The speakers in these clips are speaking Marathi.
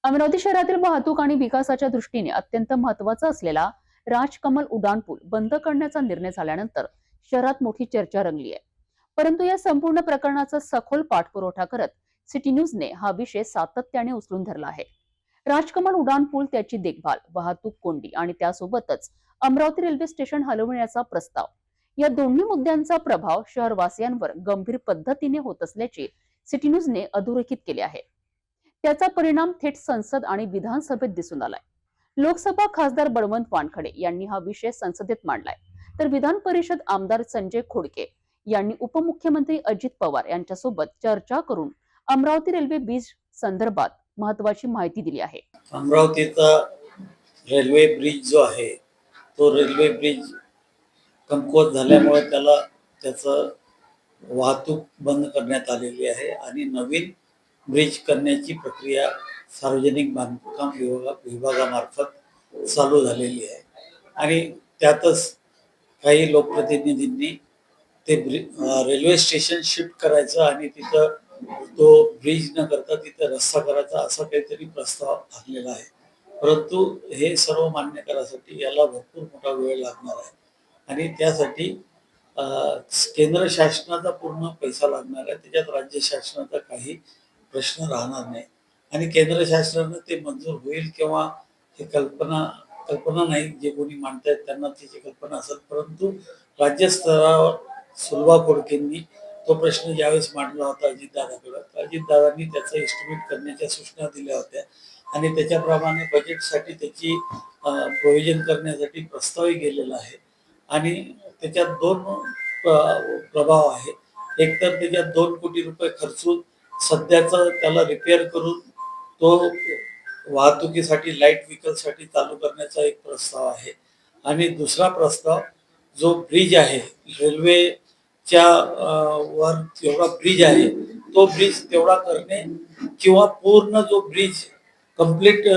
अमरावती शहरातील वाहतूक आणि विकासाच्या दृष्टीने अत्यंत महत्वाचा असलेला राजकमल उड्डाणपूल बंद करण्याचा निर्णय झाल्यानंतर शहरात मोठी चर्चा रंगली आहे. परंतु या संपूर्ण प्रकरणाचा सखोल पाठपुरावा करत सिटी न्यूजने हा विषय सातत्याने उचलून धरला आहे. राजकमल उड्डाणपूल, त्याची देखभाल, वाहतूक कोंडी आणि त्यासोबतच अमरावती रेल्वे स्टेशन हलवण्याचा प्रस्ताव, या दोन्ही मुद्द्यांचा प्रभाव शहरवासियांवर गंभीर पद्धतीने होत असल्याचे सिटी न्यूजने अधोरेखित केले आहे. त्याचा परिणाम थेट संसद आणि विधानसभेत दिसून आलाय. लोकसभा खासदार बळवंत वानखडे यांनी हा विषय संसदेत मांडलाय, तर विधान परिषद आमदार संजय खोडके यांनी उपमुख्यमंत्री अजित पवार यांच्यासोबत चर्चा करून अमरावती रेल्वे ब्रिज संदर्भात महत्वाची माहिती दिली आहे. अमरावतीचा रेल्वे ब्रिज जो आहे तो रेल्वे ब्रिज कमकुवत झाल्यामुळे त्याचं वाहतूक बंद करण्यात आलेली आहे आणि नवीन ब्रिज करण्याची प्रक्रिया सार्वजनिक बांधकाम विभागामार्फत चालू झालेली आहे. आणि त्यातच काही लोकप्रतिनिधींनी ते रेल्वे स्टेशन शिफ्ट करायचं आणि तिथं तो ब्रिज न करता तिथं रस्ता करायचा असा काहीतरी प्रस्ताव आणलेला आहे. परंतु हे सर्व मान्य करायसाठी याला भरपूर मोठा वेळ लागणार आहे आणि त्यासाठी केंद्र शासनाचा पूर्ण पैसा लागणार आहे. त्याच्यात राज्य शासनाचा काही प्रश्न राहणार नाही आणि केंद्र शासनानं ते मंजूर होईल किंवा हे कल्पना नाही, जे कोणी मांडतायत त्यांना त्याची कल्पना असेल. परंतु राज्य स्तरावर सुलभा खोडकेंनी तो प्रश्न ज्यावेळेस मांडला होता अजितदादाकडे, अजितदादांनी त्याचा एस्टिमेट करण्याच्या सूचना दिल्या होत्या आणि त्याच्याप्रमाणे बजेटसाठी त्याची प्रोव्हिजन करण्यासाठी प्रस्तावही गेलेला आहे. आणि त्याच्यात दोन प्रभाव आहे. एक तर त्याच्यात 2 कोटी रुपये खर्चून सध्याचा त्याला रिपेअर करून तो वाहतुकीसाठी लाईट व्हेकलसाठी चालू करण्याचा एक प्रस्ताव आहे. आणि दुसरा प्रस्ताव, जो ब्रिज आहे रेल्वेच्या वर जेवढा ब्रिज आहे तो ब्रिज तेवढा करणे किंवा पूर्ण जो ब्रिज कंप्लीट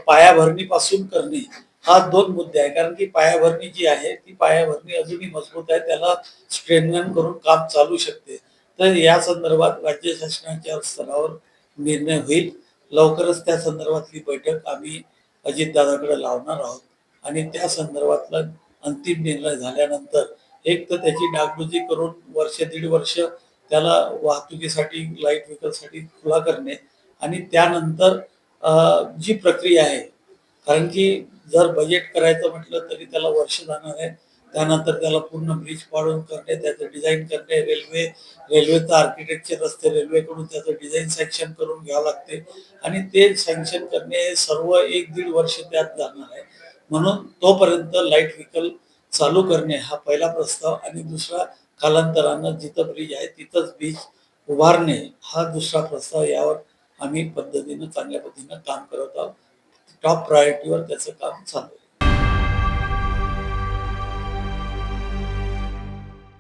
पायाभरणीपासून करणे, हा 2 मुद्दे आहे. कारण की पायाभरणी जी आहे ती पायाभरणी अजूनही मजबूत आहे, त्याला स्ट्रेंथन करून काम चालू शकते. तर या संदर्भात राज्य शासनाच्या स्तरावर निर्णय होईल. लवकरच त्या संदर्भातली बैठक आम्ही अजितदादाकडे लावणार आहोत आणि त्या संदर्भातला अंतिम निर्णय झाल्यानंतर एक तर त्याची डागडुजी करून वर्ष 1.5 वर्ष त्याला वाहतुकीसाठी लाईट व्हेकलसाठी खुला करणे आणि त्यानंतर जी प्रक्रिया आहे, कारण की जर बजेट करायचं म्हटलं तरी त्याला वर्ष जाणार आहे. त्यानंतर त्याला पूर्ण ब्रिज पाडून करणे, त्याचं डिझाईन करणे, रेल्वेचं आर्किटेक्चर असते, रेल्वेकडून त्याचं डिझाईन सँक्शन करून घ्यावं लागते आणि ते सँक्शन करणे हे सर्व 1-1.5 वर्ष त्यात जाणार आहे. म्हणून तोपर्यंत लाईट व्हेकल चालू करणे हा पहिला प्रस्ताव आणि दुसरा कालांतरानं जिथं ब्रिज आहे तिथंच ब्रिज उभारणे हा दुसरा प्रस्ताव. यावर आम्ही चांगल्या पद्धतीनं काम करत आहोत. टॉप प्रायोरिटीवर त्याचं काम चालू आहे.